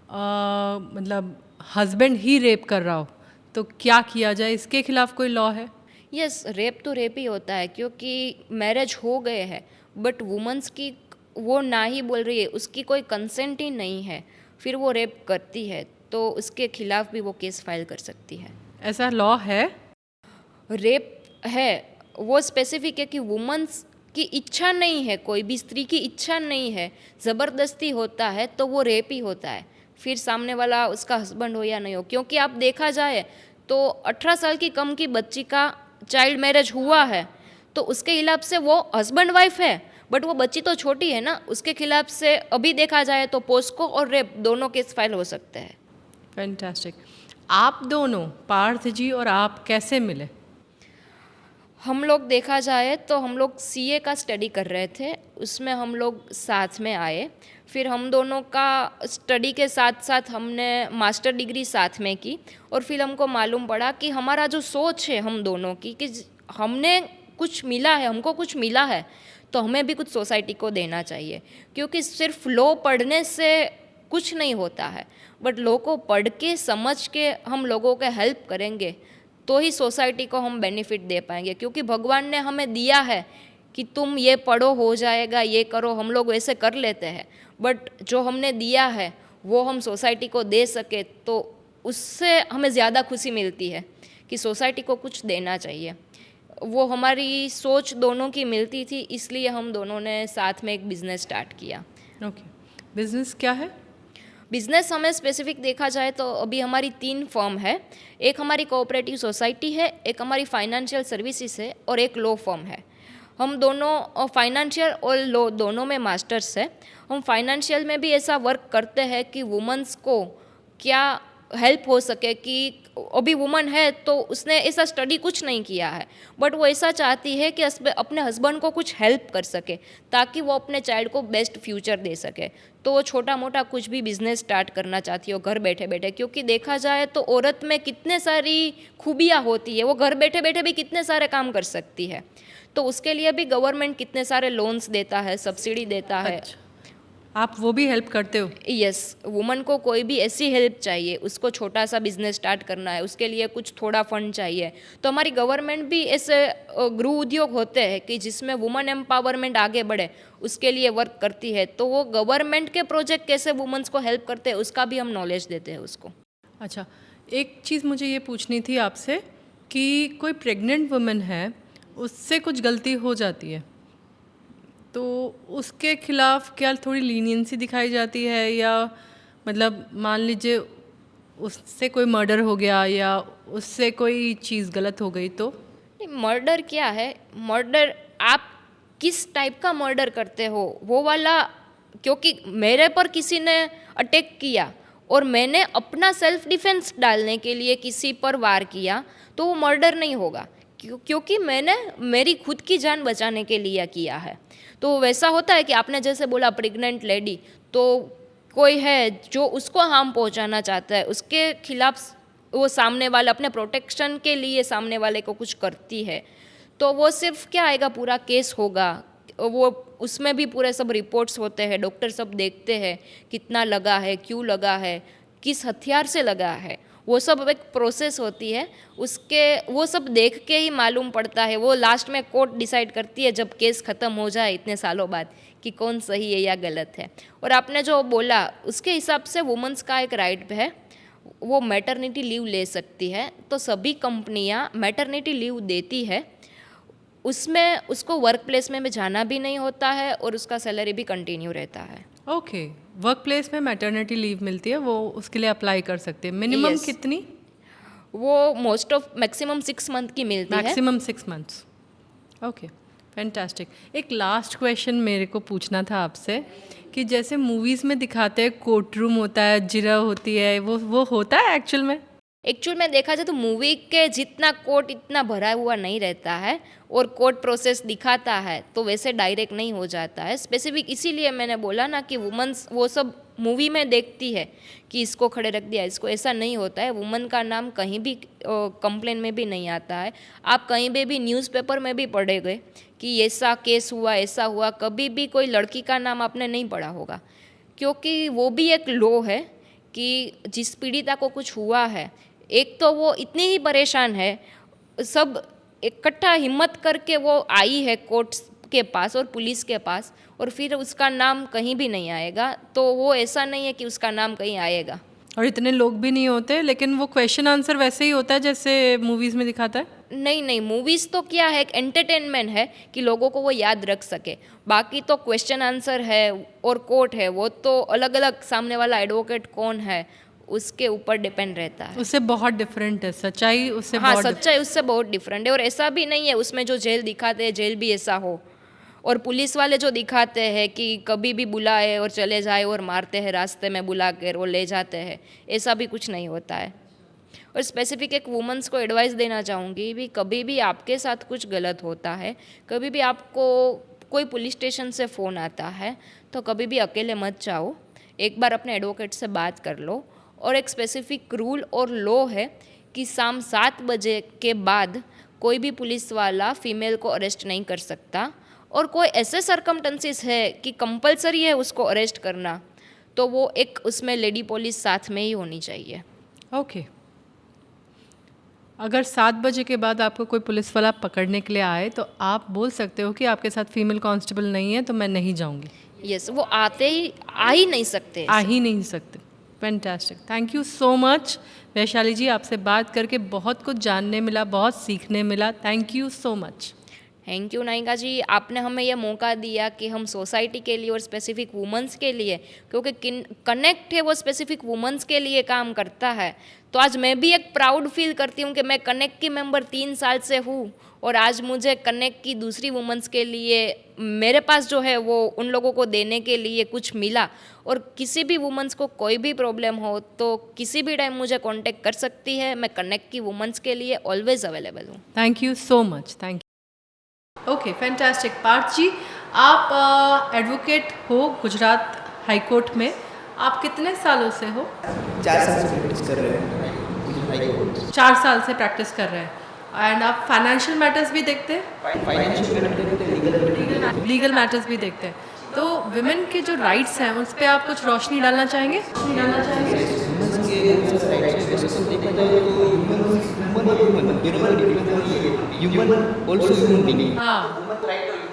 मतलब हस्बैंड ही रेप कर रहा हो तो क्या किया जाए? इसके खिलाफ कोई लॉ है? यस, रेप तो रेप ही होता है, क्योंकि मैरिज हो गए हैं बट वुमेंस की वो ना ही बोल रही है, उसकी कोई कंसेंट ही नहीं है, फिर वो रेप करती है तो उसके खिलाफ भी वो केस फाइल कर सकती है। ऐसा लॉ है? रेप है वो स्पेसिफिक है कि वुमेन्स की इच्छा नहीं है, कोई भी स्त्री की इच्छा नहीं है, ज़बरदस्ती होता है तो वो रेप ही होता है, फिर सामने वाला उसका हस्बैंड हो या नहीं हो। क्योंकि आप देखा जाए तो 18 साल की कम की बच्ची का चाइल्ड मैरिज हुआ है तो उसके खिलाफ से वो हस्बैंड वाइफ है, बट वो बच्ची तो छोटी है ना, उसके खिलाफ से अभी देखा जाए तो पोस्को और रेप दोनों केस फाइल हो सकते हैं। फैंटास्टिक। आप दोनों, पार्थ जी और आप, कैसे मिले? हम लोग देखा जाए तो हम लोग सीए का स्टडी कर रहे थे, उसमें हम लोग साथ में आए, फिर हम दोनों का स्टडी के साथ साथ हमने मास्टर डिग्री साथ में की और फिर हमको मालूम पड़ा कि हमारा जो सोच है हम दोनों की कि हमने कुछ मिला है, हमको कुछ मिला है तो हमें भी कुछ सोसाइटी को देना चाहिए। क्योंकि सिर्फ लॉ पढ़ने से कुछ नहीं होता है, बट लॉ को पढ़ के समझ के हम लोगों के हेल्प करेंगे तो ही सोसाइटी को हम बेनिफिट दे पाएंगे। क्योंकि भगवान ने हमें दिया है कि तुम ये पढ़ो हो जाएगा, ये करो, हम लोग वैसे कर लेते हैं, बट जो हमने दिया है वो हम सोसाइटी को दे सके तो उससे हमें ज़्यादा खुशी मिलती है कि सोसाइटी को कुछ देना चाहिए। वो हमारी सोच दोनों की मिलती थी, इसलिए हम दोनों ने साथ में एक बिज़नेस स्टार्ट किया। ओके, बिजनेस क्या है? बिज़नेस हमें स्पेसिफिक देखा जाए तो अभी हमारी 3 फर्म है। एक हमारी कोऑपरेटिव सोसाइटी है, एक हमारी फाइनेंशियल सर्विसेज है और एक लॉ फर्म है। हम दोनों फाइनेंशियल और लॉ दोनों में मास्टर्स है। हम फाइनेंशियल में भी ऐसा वर्क करते हैं कि वुमेंस को क्या हेल्प हो सके, कि अभी वुमन है तो उसने ऐसा स्टडी कुछ नहीं किया है, बट वो ऐसा चाहती है कि अपने हस्बैंड को कुछ हेल्प कर सके ताकि वो अपने चाइल्ड को बेस्ट फ्यूचर दे सके। तो वो छोटा मोटा कुछ भी बिजनेस स्टार्ट करना चाहती हो घर बैठे बैठे। क्योंकि देखा जाए तो औरत में कितने सारी खूबियाँ होती है, वो घर बैठे बैठे भी कितने सारे काम कर सकती है। तो उसके लिए भी गवर्नमेंट कितने सारे लोन्स देता है, सब्सिडी देता है। अच्छा, आप वो भी हेल्प करते हो? यस, वुमन को कोई भी ऐसी हेल्प चाहिए, उसको छोटा सा बिजनेस स्टार्ट करना है, उसके लिए कुछ थोड़ा फंड चाहिए, तो हमारी गवर्नमेंट भी ऐसे गृह उद्योग होते हैं कि जिसमें वुमन एम्पावरमेंट आगे बढ़े उसके लिए वर्क करती है। तो वो गवर्नमेंट के प्रोजेक्ट कैसे वुमेंस को हेल्प करते हैं उसका भी हम नॉलेज देते हैं उसको। अच्छा, एक चीज़ मुझे ये पूछनी थी आपसे कि कोई प्रेग्नेंट वुमन है, उससे कुछ गलती हो जाती है तो उसके खिलाफ क्या थोड़ी लीनियंसी दिखाई जाती है, या मतलब मान लीजिए उससे कोई मर्डर हो गया या उससे कोई चीज़ गलत हो गई तो? मर्डर क्या है, मर्डर आप किस टाइप का मर्डर करते हो वो वाला। क्योंकि मेरे पर किसी ने अटैक किया और मैंने अपना सेल्फ डिफेंस डालने के लिए किसी पर वार किया तो वो मर्डर नहीं होगा, क्योंकि मैंने मेरी खुद की जान बचाने के लिए किया है। तो वैसा होता है कि आपने जैसे बोला प्रेग्नेंट लेडी, तो कोई है जो उसको हार्म पहुंचाना चाहता है, उसके खिलाफ वो सामने वाला अपने प्रोटेक्शन के लिए सामने वाले को कुछ करती है, तो वो सिर्फ क्या आएगा, पूरा केस होगा, वो उसमें भी पूरे सब रिपोर्ट्स होते हैं, डॉक्टर सब देखते हैं कितना लगा है, क्यों लगा है, किस हथियार से लगा है, वो सब एक प्रोसेस होती है। उसके वो सब देख के ही मालूम पड़ता है। वो लास्ट में कोर्ट डिसाइड करती है जब केस ख़त्म हो जाए इतने सालों बाद कि कौन सही है या गलत है। और आपने जो बोला उसके हिसाब से वुमेंस का एक राइट है, वो मैटरनिटी लीव ले सकती है। तो सभी कंपनियां मैटरनिटी लीव देती है, उसमें उसको वर्क प्लेस में भी जाना भी नहीं होता है और उसका सैलरी भी कंटिन्यू रहता है। ओके, वर्क प्लेस में मैटरनिटी लीव मिलती है, वो उसके लिए अप्लाई कर सकते हैं। Minimum Yes. कितनी? वो मोस्ट ऑफ मैक्सिमम 6 मंथ की मिलती है। Maximum 6 months. Okay, fantastic. एक लास्ट क्वेश्चन मेरे को पूछना था आपसे कि जैसे मूवीज़ में दिखाते हैं कोर्ट रूम होता है, जिरह होती है, वो होता है एक्चुअल में? एक्चुअल में देखा जाए तो मूवी के जितना कोर्ट इतना भरा हुआ नहीं रहता है और कोर्ट प्रोसेस दिखाता है तो वैसे डायरेक्ट नहीं हो जाता है। स्पेसिफिक इसीलिए मैंने बोला ना कि वुमेन्स वो सब मूवी में देखती है कि इसको खड़े रख दिया, इसको, ऐसा नहीं होता है। वुमन का नाम कहीं भी कंप्लेन में भी नहीं आता है। आप कहीं पे भी न्यूज़पेपर में भी पढ़े गए कि ऐसा केस हुआ, ऐसा हुआ, कभी भी कोई लड़की का नाम आपने नहीं पढ़ा होगा। क्योंकि वो भी एक लॉ है कि जिस पीड़िता को कुछ हुआ है, एक तो वो इतनी ही परेशान है, सब इकट्ठा हिम्मत करके वो आई है कोर्ट के पास और पुलिस के पास, और फिर उसका नाम कहीं भी नहीं आएगा। तो वो ऐसा नहीं है कि उसका नाम कहीं आएगा। और इतने लोग भी नहीं होते, लेकिन वो क्वेश्चन आंसर वैसे ही होता है जैसे मूवीज़ में दिखाता है। नहीं नहीं, मूवीज़ तो क्या है, एक एंटरटेनमेंट है कि लोगों को वो याद रख सके। बाकी तो क्वेश्चन आंसर है और कोर्ट है, वो तो अलग अलग सामने वाला एडवोकेट कौन है उसके ऊपर डिपेंड रहता है। उससे बहुत डिफरेंट है, सच्चाई उससे हाँ, बहुत सच्चाई उससे बहुत डिफरेंट है। और ऐसा भी नहीं है उसमें जो जेल दिखाते हैं जेल भी ऐसा हो, और पुलिस वाले जो दिखाते हैं कि कभी भी बुलाए और चले जाए और मारते हैं रास्ते में बुला कर और ले जाते हैं, ऐसा भी कुछ नहीं होता है। और स्पेसिफिक एक वुमेंस को एडवाइस देना चाहूँगी भी, कभी भी आपके साथ कुछ गलत होता है, कभी भी आपको कोई पुलिस स्टेशन से फ़ोन आता है, तो कभी भी अकेले मत जाओ, एक बार अपने एडवोकेट से बात कर लो। और एक स्पेसिफिक रूल और लॉ है कि शाम 7 बजे के बाद कोई भी पुलिस वाला फीमेल को अरेस्ट नहीं कर सकता, और कोई ऐसे सरकमटेंसेस है कि कंपलसरी है उसको अरेस्ट करना, तो वो एक उसमें लेडी पुलिस साथ में ही होनी चाहिए। ओके। अगर 7 बजे के बाद आपको कोई पुलिस वाला पकड़ने के लिए आए तो आप बोल सकते हो कि आपके साथ फीमेल कांस्टेबल नहीं है तो मैं नहीं जाऊंगी। यस, वो आ ही नहीं सकते। आ ही नहीं सकते। Fantastic, thank you so much Vaishali ji, आपसे बात करके बहुत कुछ जानने मिला, बहुत सीखने मिला। Thank you so much. Thank you नायिका जी, आपने हमें यह मौका दिया कि हम सोसाइटी के लिए और स्पेसिफिक वुमेंस के लिए, क्योंकि कनेक्ट है वो स्पेसिफिक वुमेंस के लिए काम करता है, तो आज मैं भी एक प्राउड फील करती हूँ कि मैं कनेक्ट की मेंबर 3 साल से हूँ, और आज मुझे कनेक्ट की दूसरी वुमेंस के लिए मेरे पास जो है वो उन लोगों को देने के लिए कुछ मिला। और किसी भी वुमेंस को कोई भी प्रॉब्लम हो तो किसी भी टाइम मुझे कांटेक्ट कर सकती है। मैं कनेक्ट की वुमेंस के लिए ऑलवेज अवेलेबल हूँ। Thank you so much. Thank you. Okay, fantastic. Parth ji, आप एडवोकेट हो गुजरात हाई कोर्ट में, आप कितने सालों से हो? 4 साल से प्रैक्टिस कर रहे हैं हाई कोर्ट। 4 साल से प्रैक्टिस कर रहे हैं। एंड आप फाइनेंशियल मैटर्स भी देखते हैं? फाइनेंशियल मैटर देखते हैं, लीगल मैटर्स भी देखते हैं। तो विमेन के जो राइट्स हैं उस पर आप कुछ रोशनी डालना चाहेंगे? वुमेन्स के बहुत सारे राइट्स हैं। वैसे तो देखा जाए तो ह्यूमन ऑल्सो ह्यूमन बीइंग। हाँ,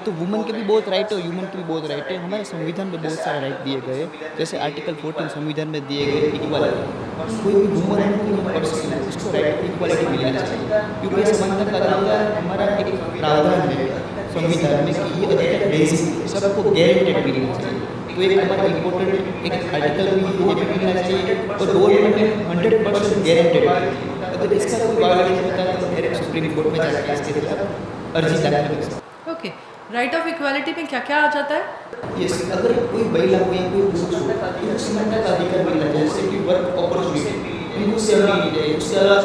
तो वुमन के भी बहुत राइट है, ह्यूमन के भी बहुत राइट है। हमारे संविधान में बहुत सारे राइट दिए गए, जैसे आर्टिकल 14 संविधान में दिए गए इक्वालिटी। कोई भी वुमन है कोई पर्सन है उसको राइट इक्वालिटी मिलना चाहिए, क्योंकि समानता का अधिकार हमारा एक प्रावधान है संविधान में कि ये अधिकार बेसिक सबको गारंटेड मिलना चाहिए। तो एक हमारा इम्पोर्टेंट एक आर्टिकल भी ये भी मिलना चाहिए, और गवर्नमेंट में 100% गारंटेड है। अगर इसका कोई वायलेशन होता है तो डायरेक्ट सुप्रीम कोर्ट में जाकर इसके खिलाफ अर्जी दाखिल कर सकते हैं। ओके। राइट ऑफ इक्वालिटी में क्या क्या आ जाता है? यस, अगर कोई महिला हो या कोई पुरुष हो तो समानता का अधिकार मिलना चाहिए, जैसे कि वर्क अपॉर्चुनिटी इनको सेम मिलनी चाहिए। उसके अलावा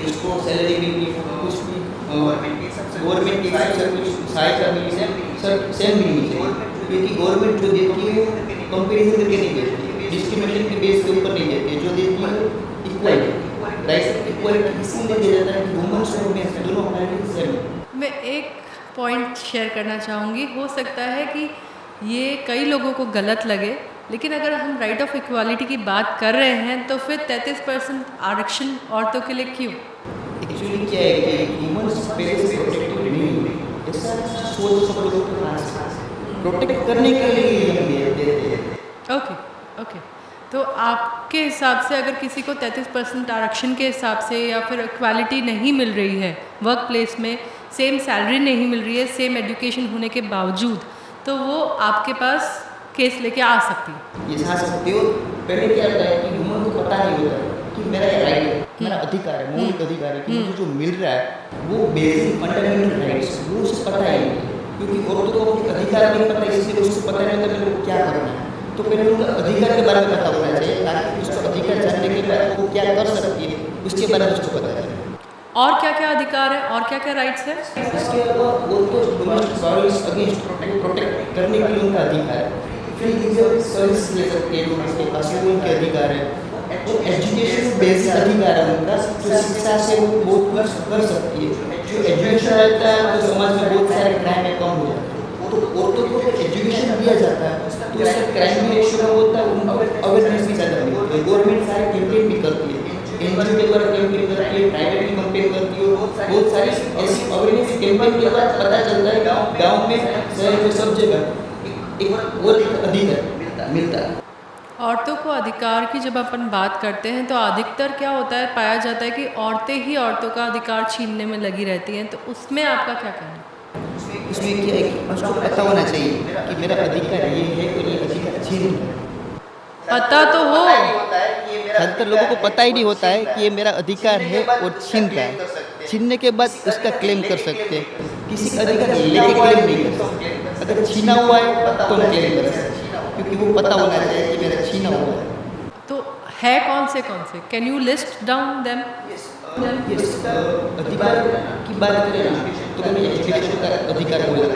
उसको सैलरी मिलनी, कुछ भी गवर्नमेंट की कुछ सहायता मिलनी चाहिए, सब सेम मिलनी चाहिए, क्योंकि गवर्नमेंट जो देती है वो कंपेरिजन करके नहीं देती है, डिस्क्रिमिनेशन के बेस के ऊपर नहीं देती है, जो देती है इक्वालिटी। राइट इक्वालिटी इसलिए दिया जाता है कि वुमेन्स और मेंस दोनों हमारे लिए सेम है। मैं एक पॉइंट शेयर करना चाहूँगी। हो सकता है कि ये कई लोगों को गलत लगे, लेकिन अगर हम राइट ऑफ इक्वालिटी की बात कर रहे हैं तो फिर 33% आरक्षण औरतों के लिए क्यों? एक्चुअली क्या है कि वुमेन्स पहले से प्रोटेक्टेड नहीं है, ऐसा सोच सब लोगों के पास है। प्रोटेक्ट करने के लिए हम देते हैं। Okay okay. तो आपके हिसाब से अगर किसी को 33% आरक्षण के हिसाब से या फिर इक्वालिटी नहीं मिल रही है, वर्क प्लेस में सेम सैलरी नहीं मिल रही है सेम एजुकेशन होने के बावजूद, तो वो आपके पास केस लेके आ सकती है? ये आ सकते हो। पहले क्या होता है कि वुमन को पता नहीं होता है कि मेरा ये राइट है, मेरा अधिकार है, मौलिक अधिकार है कि मुझे जो मिल रहा है वो बेसिक फंडामेंटल राइट्स वो उसे पता ही नहीं है, क्योंकि औरतों को अपने अधिकार नहीं पता, इसलिए उसको पता नहीं होता मेरे को क्या करना है। तो पहले उनका अधिकार के बारे में पता होना चाहिए, ताकि उसका अधिकार जानने के बाद वो क्या कर सकती है उसके बारे में उसको पता चले। और क्या क्या अधिकार है और क्या क्या राइट्स है? इसके अलावा वो तो डोमेस्टिक वायलेंस अगेंस्ट प्रोटेक्ट करने के लिए उनका अधिकार है, फ्री लीगल सर्विस ले सकते हैं लोग, उसके पास वो उनके अधिकार है। और एजुकेशन बेसिक अधिकार है उनका, जो शिक्षा से वो बहुत कुछ कर सकती है। जो एजुकेशन रहता है तो समाज में बहुत सारे क्राइम कम हो जाते हैं। तो औरतों को एजुकेशन दिया जाता है तो उससे क्राइम भी रेशियो कम होता है, उनको अवेयरनेस भी ज़्यादा मिलती है। गवर्नमेंट सारे कैंपेन भी करती है, एनजीओ के द्वारा कैंपेन करती है, प्राइवेट भी कैंपेन करती है, बहुत सारी ऐसी अवेयरनेस कैंपेन के बाद पता चलता है गाँव में शहर में सब जगह एक और अधिकार मिलता है। औरतों को अधिकार की जब अपन बात करते हैं तो अधिकतर क्या होता है, पाया जाता है कि औरतें ही औरतों का अधिकार छीनने में लगी रहती हैं, तो उसमें आपका क्या कहना है? उसमें क्या है कि उसको पता होना चाहिए कि मेरा अधिकार ये है और ये अधिकार छीन रहा है। पता तो हो, ज़्यादातर लोगों को पता ही नहीं होता है कि ये मेरा अधिकार है और छीन रहा है। छीनने के बाद उसका क्लेम कर सकते हैं, किसी का अधिकार लेके क्लेम नहीं कर सकते। अगर छीना हुआ है तो हम क्लेम कर सकते हैं, क्योंकि वो पता होना चाहिए कि मेरा छीना हुआ है। तो है कौन से? Can you list down them? अधिकार की बात करें ना तो मैंने एजुकेशन का अधिकार बोला,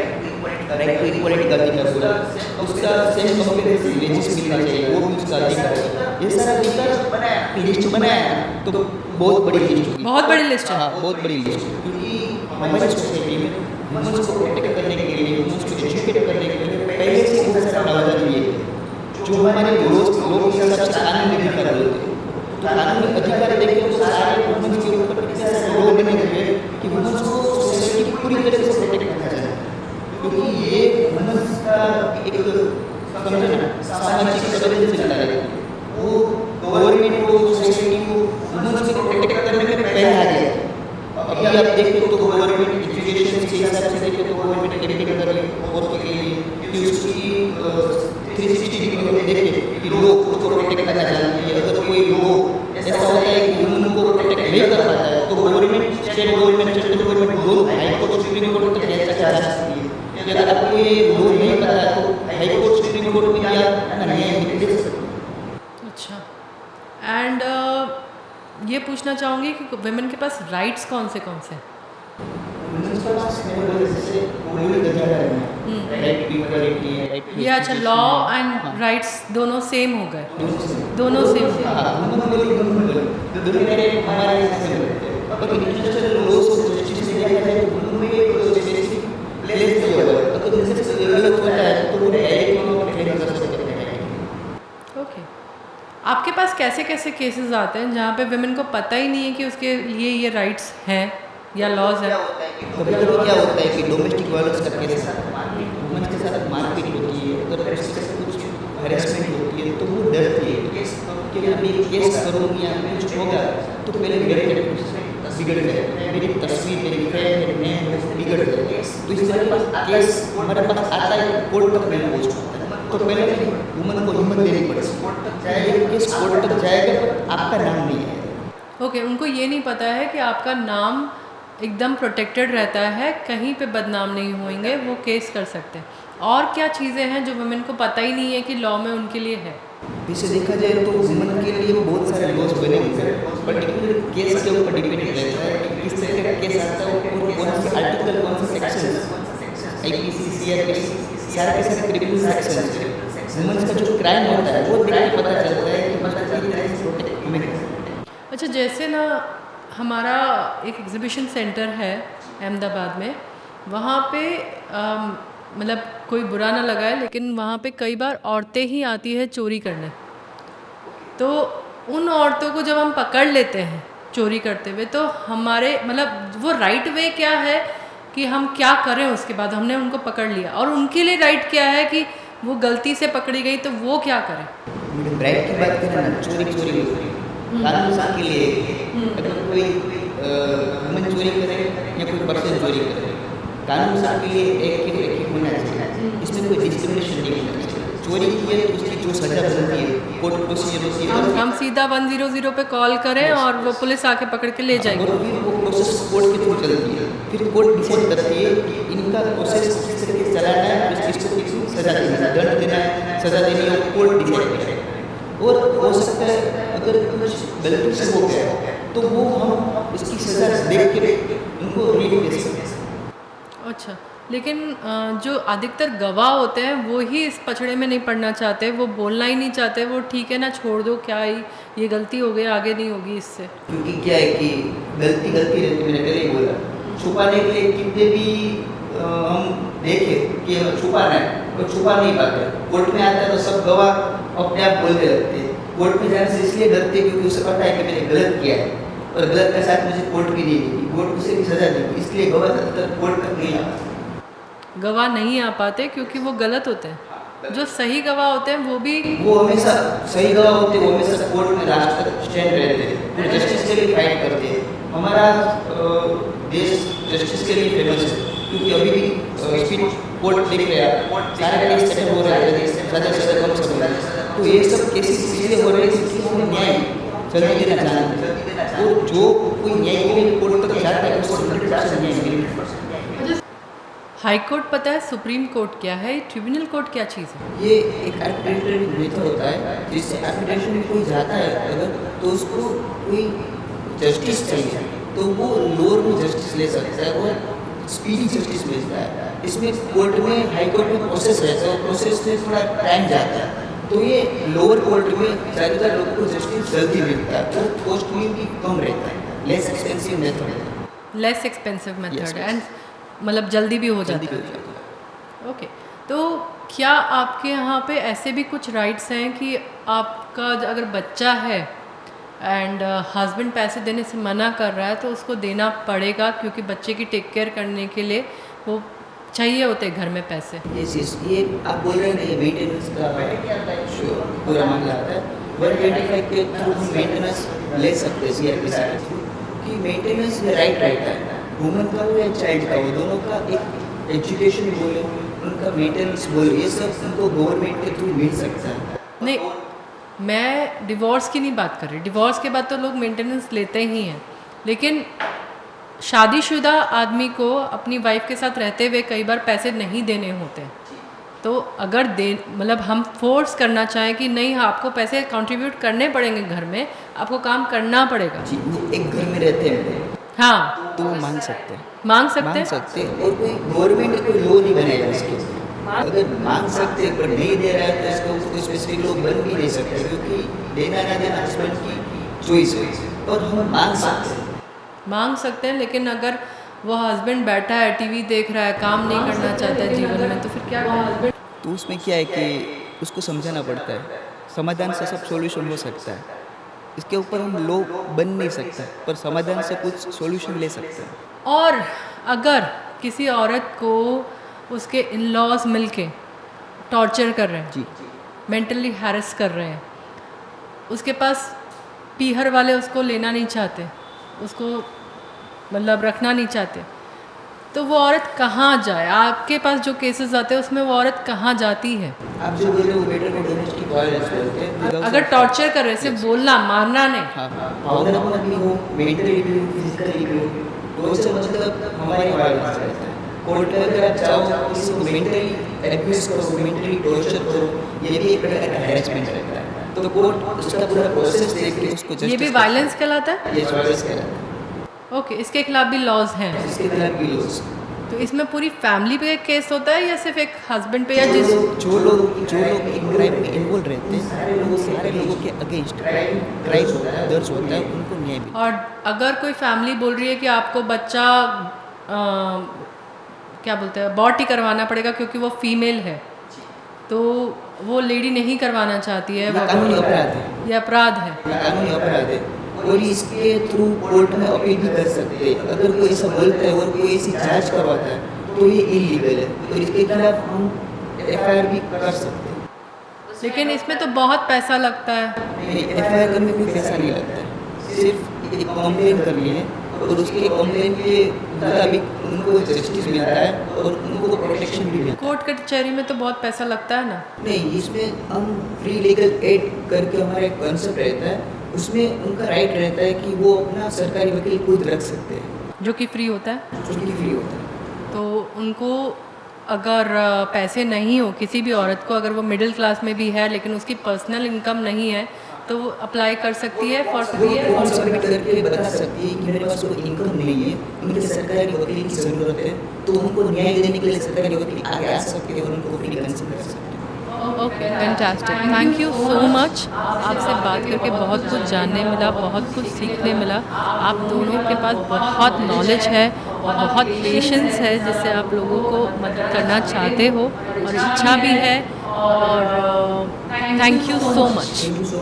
राइट टू इक्वालिटी का अधिकार बोला, उसका सेम कंपेरेटिव वेजेस मिलना चाहिए, वो भी उसका अधिकार है। ये सारा अधिकार लिस्ट बनाया तो बहुत बड़ी लिस्ट होगी, बहुत बड़ी लिस्ट है। हाँ बहुत बड़ी लिस्ट, क्योंकि हमारी सोसाइटी में वुमेन्स को प्रोटेक्ट करने के लिए, वुमेन्स को एजुकेट करने के लिए पहले से बहुत सारा प्रावधान लिए थे, जो हमारे लोग के हिसाब से कानूनी अधिकार होते हैं। तो कानूनी अधिकार देखे तो सारे वुमेन्स के ऊपर इतने सारे लोग बने हुए कि वुमेन्स को सोसाइटी पूरी तरह से प्रोटेक्ट करना चाहिए, क्योंकि ये वुमेन्स का एक समझो ना सामाजिक संवेदन चलता है, वो गवर्नमेंट को सोसाइटी को वुमेन्स को प्रोटेक्ट करने में पहले आ गया है। अभी आप देखें तो गवर्नमेंट एजुकेशन के हिसाब से देखें तो गवर्नमेंट कैंपेन कर रही है औरतों के लिए कि उसकी 360 डिग्री में देखें कि लोग उसको प्रोटेक्ट करना चाहती है। अगर कोई लोग ऐसा होता है कि वुमेन को प्रोटेक्ट नहीं कर पाता है तो government, state government, central government दोनों हाई कोर्ट और सुप्रीम कोर्ट तक जा सकती है। कि अगर आपको ये लॉ नहीं पता है तो हाई कोर्ट, सुप्रीम कोर्ट में भी आप न्याय दे सकते हैं। अच्छा, एंड ये पूछना चाहूँगी कि वुमेन के पास राइट्स कौन से हैं? वुमेन्स के पास मैंने बोला जैसे मौलिक अधिकार है, राइट टू इक्वालिटी है, राइट टू ये अच्छा, लॉ एंड राइट्स दोनों सेम हो गए, दोनों सेम। दोनों मेरे हमारे यहाँ से होते हैं, और इंटरनेशनल लॉज ऑफ जस्टिस में देखा जाए तो उनमें एक स्पेसिफिक प्लेस दिया हुआ है। अगर उनसे गलत होता है तो वो डायरेक्ट क्लेम कर सकते हैं। ओके, आपके पास कैसे कैसे केसेस आते हैं जहाँ पे वुमेन को पता ही नहीं है कि उसके लिए ये राइट्स हैं या लॉज हैं? कभी कभी क्या होता है कि डोमेस्टिक वायलेंस का केस वुमेन के साथ मारपीट होती है, अगर उसके साथ कुछ हैरेसमेंट होती है तो वो डरती है कि मैं ये केस करूँगी या कुछ होगा तो पहले मेरे बिगड़ जाए, मेरी तस्वीर, मेरी फ्रेंड, मेरे नेम बिगड़ जाए। तो इस तरह का केस हमारे पास आता है, कोर्ट तक नहीं पहुँच पाता, तो पहले वुमेन को हिम्मत देनी पड़ेगी। ये केस कोर्ट तक जाएगा पर आपका नाम नहीं है। ओके, उनको ये नहीं पता है कि आपका नाम एकदम प्रोटेक्टेड रहता है, कहीं पे बदनाम नहीं होंगे, वो केस कर सकते हैं। और क्या चीज़ें हैं जो वुमेन को पता ही नहीं है कि लॉ में उनके लिए है? वैसे देखा जाए तो वुमेन के लिए बहुत सारे लॉज बने हुए हैं, पर्टिकुलर केस के ऊपर डिपेंड रहता है कि किस तरह का केस आता है और कौन से आर्टिकल, कौन से सेक्शन, IPC, CRPC, सारे के सारे क्रिमिनल सेक्शन है। वुमेन्स का जो क्राइम होता है वो देख के पता चलता है कि बस किस तरह से प्रोटेक्ट मिले। अच्छा, जैसे ना हमारा एक एग्जीबिशन सेंटर है अहमदाबाद में, वहाँ पे मतलब कोई बुरा ना लगा है, लेकिन वहाँ पे कई बार औरतें ही आती है चोरी करने। तो उन औरतों को जब हम पकड़ लेते हैं चोरी करते हुए, तो हमारे मतलब वो राइट वे क्या है कि हम क्या करें उसके बाद? हमने उनको पकड़ लिया, और उनके लिए राइट क्या है कि वो गलती से पकड़ी गई तो वो क्या करें? राइट की बात करें ना, चोरी कानून के लिए अगर कोई वुमेन चोरी करे या कोई पर्सन चोरी करे, कानून के लिए एक ही होना चाहिए, इसमें कोई डिस्क्रिमिनेशन नहीं होना चाहिए। चोरी की है तो उसकी जो सजा बनती है, कोर्ट प्रोसीजर होती है, हम सीधा 100 पे कॉल करें और वो पुलिस आके पकड़ के ले जाएगी। और फिर वो प्रोसेस कोर्ट के थ्रू चलती है, फिर कोर्ट डिसाइड करती है कि इनका प्रोसेस किस तरीके से चलाना है, इसको किसी सजा देना है, दंड देना है, सजा देनी है, कोर्ट डिसाइड करेगा। और हो सकता है अगर कुछ गलती से हो गया तो वो हम उसकी सजा देख के उनको रिलीफ दे सकते हैं। अच्छा, लेकिन जो अधिकतर गवाह होते हैं वो ही इस पछड़े में नहीं पड़ना चाहते, वो बोलना ही नहीं चाहते, वो ठीक है ना, छोड़ दो, क्या ही ये गलती हो गई, आगे नहीं होगी इससे। क्योंकि क्या है कि गलती रहती, मैंने पहले ही बोला, छुपाने के लिए कितने भी हम देखें कि छुपाना है, वो छुपा नहीं पाते। कोर्ट में आता है तो सब गवाह अपने आप बोलने लगते हैं। कोर्ट में जाने से इसलिए डरते हैं क्योंकि उसे पता है कि मैंने गलत किया है और गलत के साथ मुझे कोर्ट भी नहीं देगी, कोर्ट उसे भी सजा देगी, इसलिए गवाह ज़्यादातर कोर्ट तक नहीं आता। गवाह नहीं आ पाते क्योंकि वो गलत होते हैं। जो सही गवाह होते हैं वो भी वो हमेशा सही गवाह होते हैं, वो हमेशा कोर्ट में लास्ट तक स्टैंड रहते हैं, वो जस्टिस के लिए फाइट करते हैं। हमारा देश जस्टिस के लिए फेमस है, क्योंकि अभी भी स्पीड कोर्ट देख रहे हैं, सारे केस सेटल हो रहे हैं, ज़्यादा से ज़्यादा कम से कम। तो ये सब केसेस इसलिए हो रहे हैं क्योंकि हम न्याय जल्दी देना चाहते हैं। तो जो कोई न्याय के लिए कोर्ट तक जाता है उसको 100% न्याय मिलेगा। हाई कोर्ट पता है, सुप्रीम कोर्ट क्या है, ट्रिब्यूनल कोर्ट क्या चीज़ है? ये एक आर्बिट्रेटरी मेथड होता है जिससे आर्बिट्रेशन में कोई जाता है अगर, तो उसको कोई जस्टिस चाहिए तो वो लोअर में जस्टिस ले सकता है और स्पीडी जस्टिस मिलता है। इसमें कोर्ट में, हाई कोर्ट में प्रोसेस रहता है, प्रोसेस में थोड़ा टाइम जाता है। तो ये लोअर कोर्ट में ज़्यादातर लोगों को जस्टिस जल्दी मिलता है, तो कॉस्ट भी कम रहता है, लेस एक्सपेंसिव मेथड है। Less expensive Yes, method yes. And मतलब जल्दी भी हो जल्दी जाता भी है। हो जाता है। ओके, तो क्या आपके यहाँ पे ऐसे भी कुछ राइट्स हैं कि आपका अगर बच्चा है एंड हस्बैंड पैसे देने से मना कर रहा है तो उसको देना पड़ेगा, क्योंकि बच्चे की टेक केयर करने के लिए वो चाहिए होते हैं घर में पैसे? ये आप बोल रहे हैं ना, ये मेंटेनेंस का पूरा मामला आता है। 125 के थ्रू हम मेंटेनेंस ले सकते हैं CRPC के थ्रू, कि मेंटेनेंस में राइट रहता है, वुमन का हो या चाइल्ड का हो, दोनों का एक एजुकेशन बोले, उनका मेंटेनेंस बोले, ये सब उनको गवर्नमेंट के थ्रू मिल सकता है। नहीं, मैं डिवोर्स की नहीं बात कर रही। डिवोर्स के बाद तो लोग मेंटेनेंस लेते ही हैं, लेकिन शादीशुदा आदमी को अपनी वाइफ के साथ रहते हुए कई बार पैसे नहीं देने होते। तो अगर दे मतलब हम फोर्स करना चाहें कि नहीं, आपको पैसे कंट्रीब्यूट करने पड़ेंगे, घर में आपको काम करना पड़ेगा, जी, वो एक घर में रहते हैं हाँ, तो वो मांग सकते हैं, मांग सकते मांग हैं। सकते हैं, और कोई गवर्नमेंट कोई लॉ नहीं बनाएगा इसके ऊपर। अगर मांग सकते हैं पर नहीं दे रहा है तो इसको कोई स्पेसिफिक लोग बन भी नहीं सकते, क्योंकि देना ना देना हस्बैंड की चॉइस है, पर हम मांग सकते हैं। मांग सकते हैं, लेकिन अगर वो हस्बैंड बैठा है, टीवी देख रहा है, काम नहीं करना चाहता है जीवन में, तो फिर क्या करें? तो उसमें क्या है कि उसको समझाना पड़ता है, समाधान से सब सॉल्यूशन हो सकता है। इसके ऊपर हम लोग बन नहीं सकते, पर समाधान से कुछ सॉल्यूशन ले सकते हैं। और अगर किसी औरत को उसके इन लॉज मिलके टॉर्चर कर रहे हैं, जी, मेंटली हैरेस कर रहे हैं, उसके पास पीहर वाले उसको लेना नहीं चाहते, उसको मतलब रखना नहीं चाहते, तो वो औरत कहाँ जाए? आपके पास जो केसेस आते हैं उसमें वो औरत कहाँ जाती है? आप जो बोल रहे हो बेटर को डोमेस्टिक वायलेंस बोलते हैं। अगर टॉर्चर कर रहे, सिर्फ बोलना, मारना नहीं। हाँ, भावनात्मक भी हो, मेंटली भी हो, फिजिकली भी हो, टॉर्चर मतलब हमारी वायलेंस रहता है। कोर्ट में अगर आप चाहो किसी को मेंटली एब्यूज करो, मेंटली टॉर्चर करो, ये भी एक प्रकार का हैरेसमेंट रहता है। तो कोर्ट उसका पूरा प्रोसेस देख के उसको ये भी वायलेंस कहलाता है? ये वायलेंस कहलाता है। ओके, इसके खिलाफ भी लॉज हैं। इसके खिलाफ भी लॉज। तो इसमें पूरी फैमिली पे एक केस होता है या सिर्फ एक हस्बैंड पे, या जिस जो लोग एक क्राइम में इन्वॉल्व रहते हैं, वो सारे लोगों के अगेंस्ट क्राइम दर्ज होता है, उनको न्याय मिलता है। और अगर कोई फैमिली बोल रही है कि आपको बच्चा क्या बोलते हैं, अबॉर्ट ही करवाना पड़ेगा क्योंकि वो फीमेल है, तो वो लेडी नहीं करवाना चाहती है, ये कानूनी अपराध है, ये अपराध है। ये कानूनी अपराध है, और इसके थ्रू कोर्ट में अपील भी कर सकते हैं। अगर कोई ऐसा बोलता है और कोई ऐसी जांच करवाता है तो ये इलीगल है, तो इसके खिलाफ हम FIR भी कर सकते हैं। लेकिन इसमें तो बहुत पैसा लगता है। नहीं, FIR करने में कोई पैसा नहीं लगता है, सिर्फ एक कंप्लेन करनी है और उसके कंप्लेन के मुताबिक उनको जस्टिस मिलता है और उनको प्रोटेक्शन भी मिलता है। कोर्ट कचहरी में तो बहुत पैसा लगता है ना? नहीं, इसमें हम फ्री लीगल एड करके हमारा एक कॉन्सेप्ट रहता है, उसमें उनका राइट रहता है कि वो अपना सरकारी वकील खुद रख सकते हैं, जो कि फ्री होता है। जो कि फ्री होता है। तो उनको अगर पैसे नहीं हो, किसी भी औरत को, अगर वो मिडिल क्लास में भी है लेकिन उसकी पर्सनल इनकम नहीं है, तो वो अप्लाई कर सकती है फॉर फॉर्म सबमिट करके बता सकती है कि मेरे पास कोई इनकम नहीं है, मुझे सरकारी वकील की ज़रूरत है, तो उनको न्याय देने के लिए सरकारी वकील आगे आ सकते हैं और उनको फ्री कंसल्ट कर सकते हैं। Okay, fantastic, thank you so much. आपसे बात करके बहुत कुछ जानने मिला, बहुत कुछ सीखने मिला। आप दोनों के पास बहुत नॉलेज है और बहुत पेशेंस है, जिससे आप लोगों को मदद करना चाहते हो और इच्छा भी है और thank you so much. Thank you so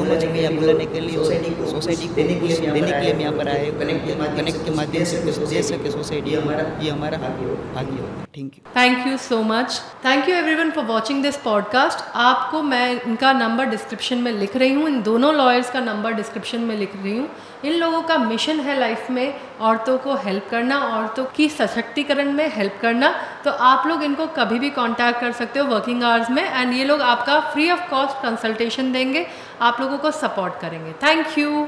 much हमें यहाँ बुलाने के लिए, सोसाइटी को देने के लिए हम यहाँ पर आए, कनेक्ट के माध्यम से कुछ दे सके सोसाइटी, ये हमारा भाग्य होगा। Thank you. Thank you so much. Thank you everyone for watching this podcast. आपको मैं इनका नंबर डिस्क्रिप्शन में लिख रही हूँ, इन दोनों लॉयर्स का नंबर डिस्क्रिप्शन में लिख रही हूँ। इन लोगों का मिशन है लाइफ में औरतों को हेल्प करना, औरतों की सशक्तिकरण में हेल्प करना। तो आप लोग इनको कभी भी कांटेक्ट कर सकते हो वर्किंग आवर्स में, एंड ये लोग आपका फ्री ऑफ कॉस्ट कंसल्टेशन देंगे, आप लोगों को सपोर्ट करेंगे। Thank you.